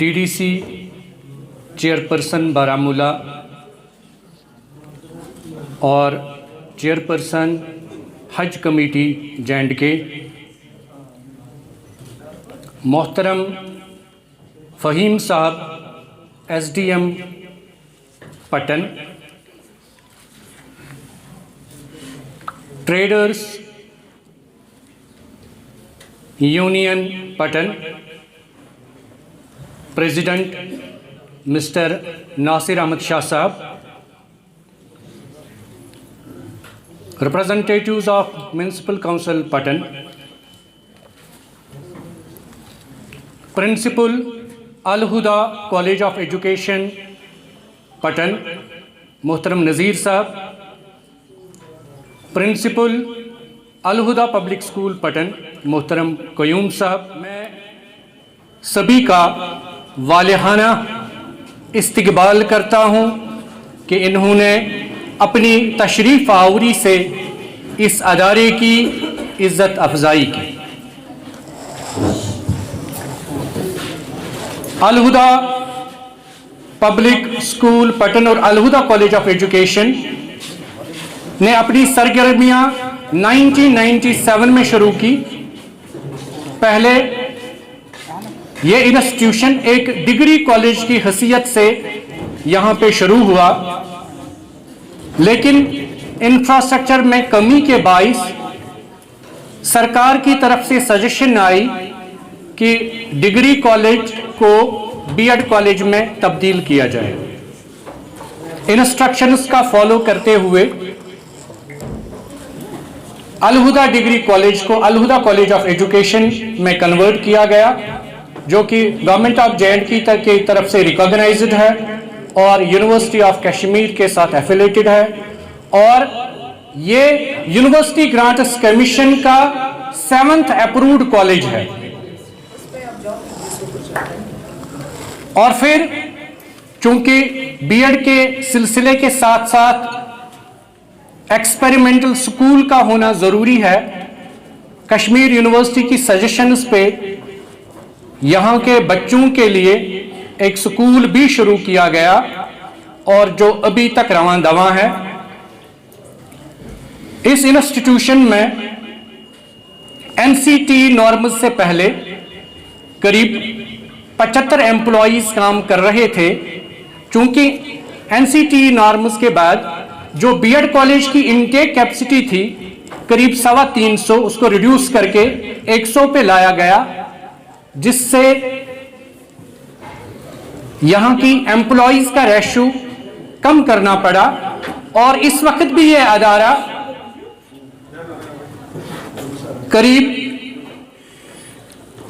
DDC chairperson Baramulla اور chairperson حج committee J&K، محترم فہیم صاحب SDM پٹن، ٹریڈرز یونین پٹن، پریزیڈنٹ مسٹر ناصر احمد شاہ صاحب، representatives of Municipal Council Patan, Principal Al-Huda College of Education Patan محترم نذیر صاحب، Principal Al-Huda Public School Patan محترم قیوم صاحب، میں سبھی کا والہانہ استقبال کرتا ہوں کہ انہوں نے اپنی تشریف آوری سے اس ادارے کی عزت افزائی کی۔ الہدا پبلک اسکول پٹن اور الہدا کالج آف ایجوکیشن نے اپنی سرگرمیاں 1997 میں شروع کی۔ پہلے یہ انسٹیٹیوشن ایک ڈگری کالج کی حیثیت سے یہاں پہ شروع ہوا، لیکن انفراسٹرکچر میں کمی کے باعث سرکار کی طرف سے سجیشن آئی کہ ڈگری کالج کو B.Ed کالج میں تبدیل کیا جائے۔ انسٹرکشنز کا فالو کرتے ہوئے الہدا ڈگری کالج کو الہدا کالج آف ایجوکیشن میں کنورٹ کیا گیا، جو کہ گورنمنٹ آف J&K کی طرف سے ریکاگنائزڈ ہے اور یونیورسٹی آف کشمیر کے ساتھ ایفیلیٹڈ ہے، اور یہ یونیورسٹی گرانٹس کمیشن کا 7th اپرووڈ کالج ہے۔ اور پھر چونکہ B.Ed کے سلسلے کے ساتھ ساتھ ایکسپیریمنٹل سکول کا ہونا ضروری ہے، کشمیر یونیورسٹی کی سجیشنز پہ یہاں کے بچوں کے لیے ایک سکول بھی شروع کیا گیا اور جو ابھی تک رواں دواں ہے۔ اس انسٹیٹیوشن میں NCT نارمز سے پہلے قریب 75 امپلائیز کام کر رہے تھے۔ چونکہ NCT نارمز کے بعد جو B.Ed کالج کی انٹیک کیپیسٹی تھی قریب 350، اس کو ریڈیوس کر کے 100 پہ لایا گیا، جس سے یہاں کی امپلائیز کا ریشو کم کرنا پڑا، اور اس وقت بھی یہ ادارہ قریب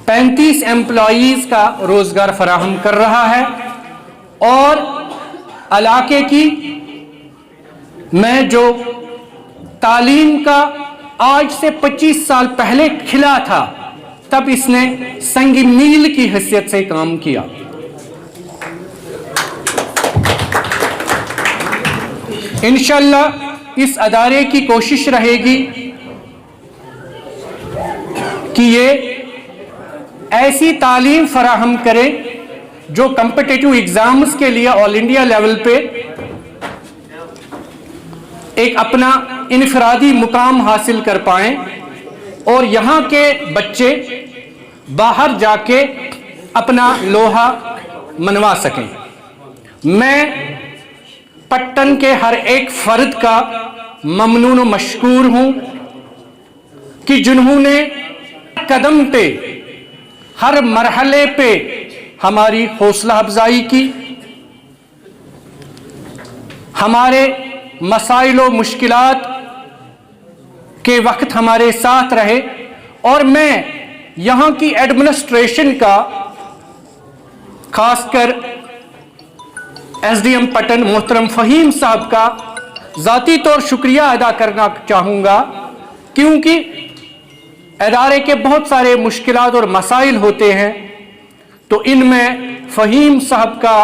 35 امپلائیز کا روزگار فراہم کر رہا ہے، اور علاقے کی میں جو تعلیم کا آج سے 25 سال پہلے کھلا تھا، تب اس نے سنگ میل کی حیثیت سے کام کیا۔ انشاءاللہ اس ادارے کی کوشش رہے گی کہ یہ ایسی تعلیم فراہم کرے جو کمپٹیٹیو ایگزامز کے لیے آل انڈیا لیول پہ ایک اپنا انفرادی مقام حاصل کر پائیں، اور یہاں کے بچے باہر جا کے اپنا لوہا منوا سکیں۔ میں پٹن کے ہر ایک فرد کا ممنون و مشکور ہوں کہ جنہوں نے قدم پہ ہر مرحلے پہ ہماری حوصلہ افزائی کی، ہمارے مسائل و مشکلات کے وقت ہمارے ساتھ رہے، اور میں یہاں کی ایڈمنسٹریشن کا خاص کر SDM پٹن محترم فہیم صاحب کا ذاتی طور شکریہ ادا کرنا چاہوں گا، کیونکہ ادارے کے بہت سارے مشکلات اور مسائل ہوتے ہیں، تو ان میں فہیم صاحب کا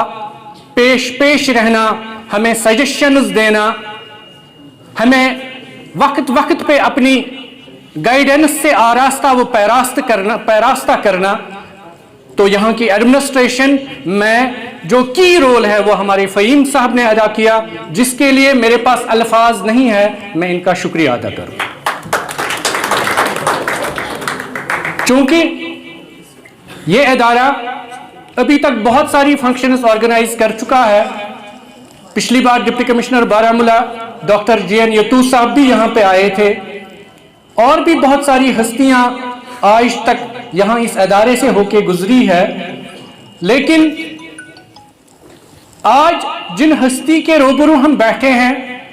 پیش رہنا، ہمیں سجیشنز دینا، ہمیں وقت پہ اپنی گائیڈنس سے آراستہ و پیراستہ کرنا، تو یہاں کی ایڈمنسٹریشن میں جو کی رول ہے وہ ہمارے فہیم صاحب نے ادا کیا، جس کے لیے میرے پاس الفاظ نہیں ہے میں ان کا شکریہ ادا کروں. چونکہ یہ ادارہ ابھی تک بہت ساری فنکشنز آرگنائز کر چکا ہے. پچھلی بار ڈپٹی کمشنر بارہمولہ ڈاکٹر جی این یتوس صاحب بھی یہاں پہ آئے تھے، اور بھی بہت ساری ہستیاں آج تک یہاں اس ادارے سے ہو کے گزری ہے. لیکن آج جن ہستی کے روبرو ہم بیٹھے ہیں،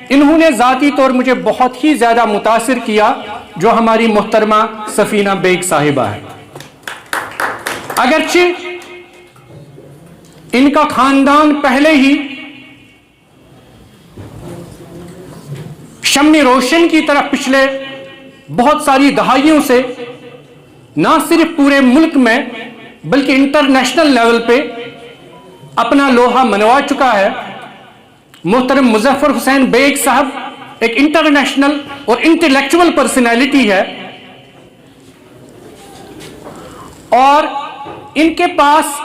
انہوں نے ذاتی طور مجھے بہت ہی زیادہ متاثر کیا، جو ہماری محترمہ سفینہ بیگ صاحبہ ہے. اگرچہ ان کا خاندان پہلے ہی شمع روشن کی طرف پچھلے بہت ساری دہائیوں سے نہ صرف پورے ملک میں بلکہ انٹرنیشنل لیول پہ اپنا لوہا منوا چکا ہے. محترم مظفر حسین بیگ صاحب ایک انٹرنیشنل اور انٹلیکچول پرسنالٹی ہے، اور ان کے پاس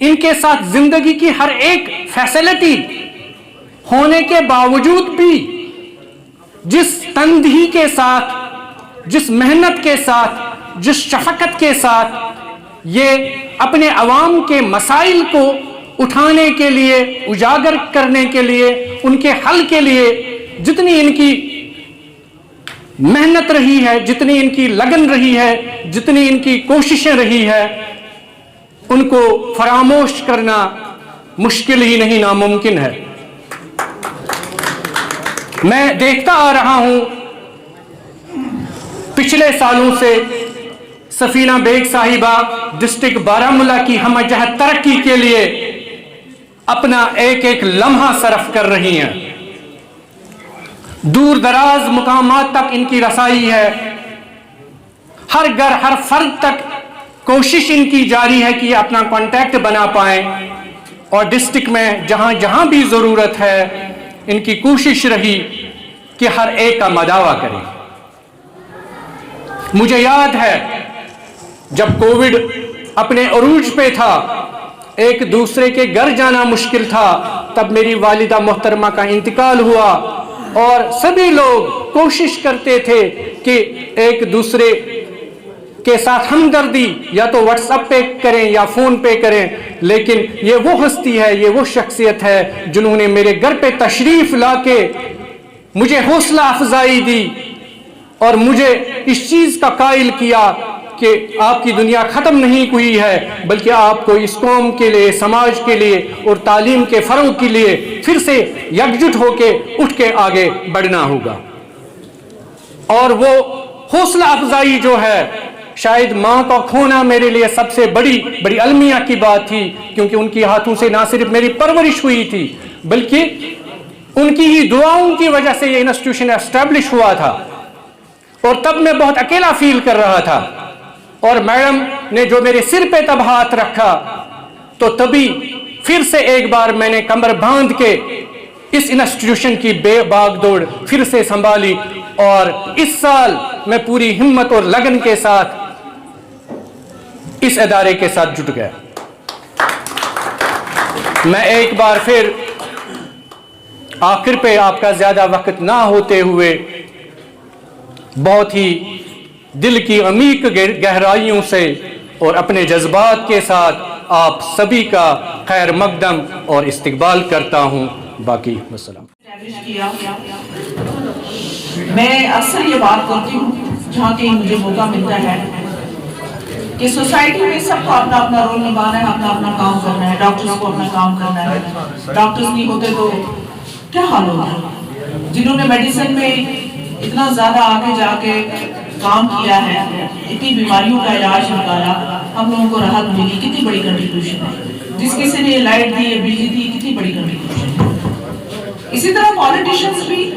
ان کے ساتھ زندگی کی ہر ایک فیسلٹی ہونے کے باوجود بھی جس تندہی کے ساتھ، جس محنت کے ساتھ، جس شفقت کے ساتھ یہ اپنے عوام کے مسائل کو اٹھانے کے لیے، اجاگر کرنے کے لیے، ان کے حل کے لیے جتنی ان کی محنت رہی ہے، جتنی ان کی لگن رہی ہے، جتنی ان کی کوششیں رہی ہے، ان کو فراموش کرنا مشکل ہی نہیں ناممکن ہے. میں دیکھتا آ رہا ہوں پچھلے سالوں سے سفینہ بیگ صاحبہ ڈسٹرکٹ بارہمولہ کی ہمہ جہت ترقی کے لیے اپنا ایک ایک لمحہ صرف کر رہی ہیں. دور دراز مقامات تک ان کی رسائی ہے، ہر گھر ہر فرد تک کوشش ان کی جاری ہے کہ یہ اپنا کانٹیکٹ بنا پائیں، اور ڈسٹرکٹ میں جہاں جہاں بھی ضرورت ہے ان کی کوشش رہی کہ ہر ایک کا مداوع کریں. مجھے یاد ہے جب کووڈ اپنے عروج پہ تھا، ایک دوسرے کے گھر جانا مشکل تھا، تب میری والدہ محترمہ کا انتقال ہوا، اور سبھی لوگ کوشش کرتے تھے کہ ایک دوسرے کے ساتھ ہمدردی یا تو واٹس ایپ پہ کریں یا فون پہ کریں. لیکن یہ وہ ہستی ہے، یہ وہ شخصیت ہے جنہوں نے میرے گھر پہ تشریف لا کے مجھے حوصلہ افزائی دی اور مجھے اس چیز کا قائل کیا کہ آپ کی دنیا ختم نہیں ہوئی ہے، بلکہ آپ کو اس قوم کے لیے، سماج کے لیے اور تعلیم کے فروغ کے لیے پھر سے یکجٹ ہو کے اٹھ کے آگے بڑھنا ہوگا. اور وہ حوصلہ افزائی جو ہے، شاید ماں کا کھونا میرے لیے سب سے بڑی المیہ کی بات تھی، کیونکہ ان کی ہاتھوں سے نہ صرف میری پرورش ہوئی تھی بلکہ ان کی ہی دعاؤں کی وجہ سے یہ انسٹیٹیوشن اسٹیبلش ہوا تھا. اور تب میں بہت اکیلا فیل کر رہا تھا، اور میڈم نے جو میرے سر پہ تب ہاتھ رکھا تو تبھی پھر سے ایک بار میں نے کمر باندھ کے اس انسٹیٹیوشن کی بے باغ دوڑ پھر سے سنبھالی، اور اس سال میں پوری ہمت اور لگن کے ساتھ اس ادارے کے ساتھ جٹ گیا. میں ایک بار پھر آخر پہ آپ کا زیادہ وقت نہ ہوتے ہوئے بہت ہی دل کی عمیق گہرائیوں سے اور اپنے جذبات کے ساتھ آپ سبھی کا خیر مقدم اور استقبال کرتا ہوں. باقی والسلام. میں اکثر یہ بات کرتی ہوں جہاں کہیں مجھے موقع ملتا ہے کہ سوسائٹی میں سب کو اپنا اپنا رول نبھانا ہے، اپنا اپنا کام کرنا ہے. ڈاکٹرز کو اپنا کام کرنا ہے، ڈاکٹرز نہیں ہوتے تو کیا حال ہوگا. جنہوں نے میڈیسن میں اتنا زیادہ آگے جا کے کام کیا ہے، اتنی بیماریوں کا علاج نکالا، ہم لوگوں کو راحت ملی، کتنی بڑی کنٹریبیوشن ہے. جس کسی نے لائٹ دی، بجلی دی، کتنی بڑی کنٹریبیوشن ہے. اسی طرح پالیٹیشنز بھی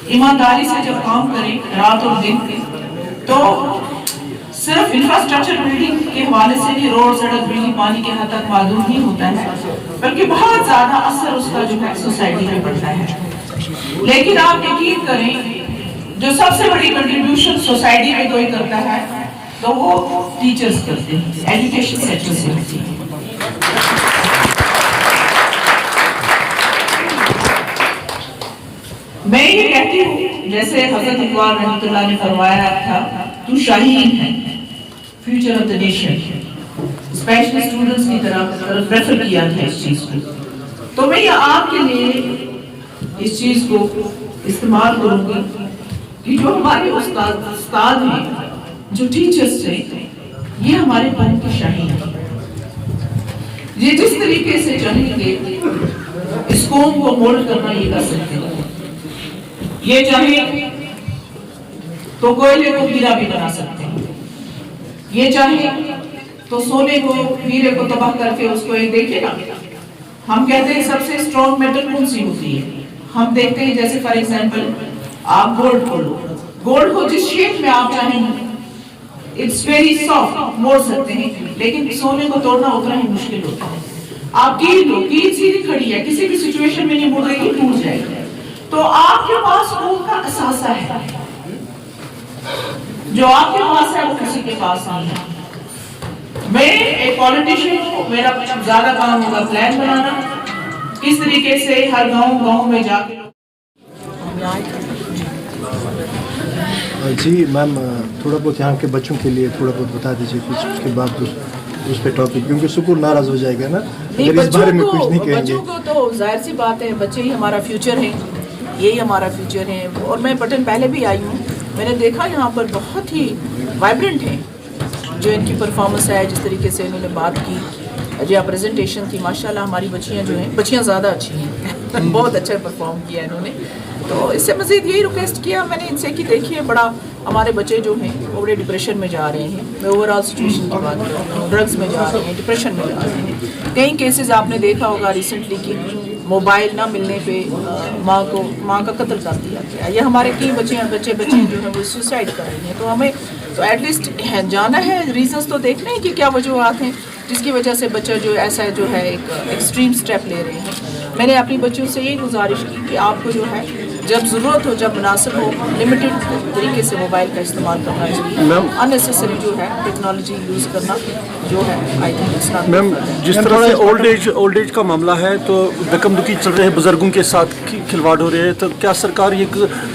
ایمانداری سے جب کام کریں رات اور دن، تو صرف انفراسٹرکچر بلڈنگ کے حوالے سے بھی روڈ، سڑک، بجلی، پانی کے حد تک معدوم نہیں ہوتا ہے، بلکہ بہت زیادہ اثر اس کا جو ہے سوسائٹی میں پڑتا ہے. لیکن آپ یقین کریں جو سب سے بڑی کنٹریبیوشن سوسائٹی میں کوئی کرتا ہے تو وہ ٹیچرز کرتے ہیں، ایجوکیشن سیکٹر سے ہوتی ہے. جیسے حضرت اقبال رحمۃ اللہ نے فرمایا تھا تو شاہین ہے future of the nation, specially students کی طرف ریفر کیا تھا اس چیز کو. تو میں یہ آپ کے لیے اس چیز کو استعمال کروں گی کہ جو ہمارے استاد ہیں، جو ٹیچرز ہیں، یہ ہمارے پن کے شاہین ہیں. یہ جس طریقے سے چاہیں گے اس قوم کو مولڈ کرنا یہ کر سکتے ہیں. یہ چاہیں تو کوئلے کو ہیرا بھی بنا سکتے ہیں، یہ چاہیں تو سونے کو ہیرے کو تباہ کر کے اس کو ایک دیکھے نا. ہم کہتے ہیں سب سے اسٹرانگ میٹل کون سی ہوتی ہے؟ ہم دیکھتے ہیں جیسے فار ایگزامپل آپ گولڈ کو لو، گولڈ کو جس شیپ میں آپ چاہیں اٹس ویری سافٹ موڑ سکتے ہیں، لیکن سونے کو توڑنا اتنا ہی مشکل ہوتا ہے. آپ کیل لو، کیل سیدھی کھڑی ہے، کسی بھی سچویشن میں نہیں مڑ رہی، ٹوٹ جائے گی. تو آپ کے پاس قوم کا اثاثہ ہے، جو آپ کے پاس ہے وہ کسی کے پاس نہیں ہے. میں ایک پولیٹیشین ہوں، میرا زیادہ کام ہوگا پلان بنانا، کس طریقے سے ہر گاؤں میں جا کے. جی میم، تھوڑا بہت یہاں کے بچوں کے لیے تھوڑا بہت بتا دیجیے کچھ، اس کے بعد اس پہ ٹاپک، کیونکہ سکول ناراض ہو جائے گا نا اگر اس بارے میں کچھ نہیں کہیں گے. بچوں کو تو ظاہر سی بات ہے، بچے ہی ہمارا فیوچر ہیں، یہی ہمارا فیوچر ہے. اور میں پٹن پہلے بھی آئی ہوں، میں نے دیکھا یہاں پر بہت ہی وائبرنٹ ہیں جو ان کی پرفارمنس ہے، جس طریقے سے انہوں نے بات کی، جو پریزنٹیشن تھی. ماشاءاللہ ہماری بچیاں جو ہیں، بچیاں زیادہ اچھی ہیں، بہت اچھا پرفارم کیا انہوں نے. تو اس سے مزید یہی ریکویسٹ کیا میں نے ان سے کہ دیکھیے بڑا ہمارے بچے جو ہیں وہ بڑے ڈپریشن میں جا رہے ہیں. میں اوور آل سچویشن کی بات کر رہی ہوں، ڈرگس میں جا رہے ہیں، ڈپریشن میں جا رہے ہیں. کئی کیسز آپ نے دیکھا ہوگا ریسنٹلی کہ موبائل نہ ملنے پہ ماں کا قتل کر دیا گیا، یا ہمارے کئی بچے جو ہیں وہ سوسائڈ کر رہی ہیں. تو ہمیں تو ایٹ لیسٹ جانا ہے، ریزنس تو دیکھنا ہے کہ کیا وجوہات ہیں جس کی وجہ سے بچہ جو ایسا جو ہے ایک ایکسٹریم سٹیپ لے رہے ہیں. میں نے اپنی بچیوں سے یہی گزارش کی کہ آپ کو جو ہے جب ضرورت ہو، جب مناسب ہو، لمیٹڈ طریقے سے موبائل کا استعمال کرنا چاہیے. اننیسیسری جو ہے ٹیکنالوجی یوز کرنا جو ہے آئی تھنک. میم جس طرح سے اولڈ ایج کا معاملہ ہے تو دکم دکی چل رہے ہیں، بزرگوں کے ساتھ کھلواڑ ہو رہے ہیں، تو کیا سرکار یہ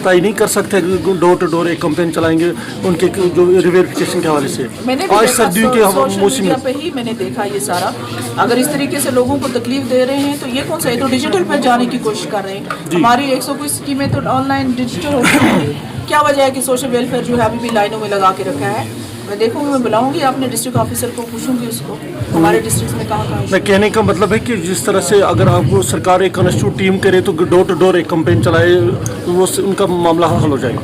طے نہیں کر سکتے ڈور ٹو ڈور ایک کمپین چلائیں گے ان کے جو ریویریفیکیشن کے حوالے سے؟ میں نے آج سردیوں کے موسم میڈیا پہ ہی میں نے دیکھا یہ سارا. اگر اس طریقے سے لوگوں کو تکلیف دے رہے ہیں تو یہ کون سا ہے؟ تو ڈیجیٹل پہ جانے کی کوشش کر رہے ہیں. ہماری 100 کوئی اسکیمیں تو آن لائن ڈیجیٹل ہو گئی ہیں. کیا وجہ ہے کہ سوشل ویلفیئر جو ہے ابھی بھی لائنوں میں لگا کے رکھا ہے؟ میں دیکھوں گی، میں بلاؤں گی اپنے ڈسٹرکٹ آفیسر کو، پوچھوں گی اس کو ہمارے ڈسٹرکٹ میں کہاں میں کہنے کا مطلب ہے کہ جس طرح سے اگر آپ کو سرکار ایک کنسٹیٹیوٹ ٹیم کرے تو ڈور ٹو ڈور ایک کمپین چلائے، وہ ان کا معاملہ حل ہو جائے گا.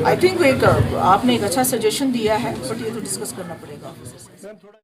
آئی تھنک آپ نے ایک اچھا سجیشن دیا ہے، بٹ یہ تو ڈسکس کرنا پڑے گا.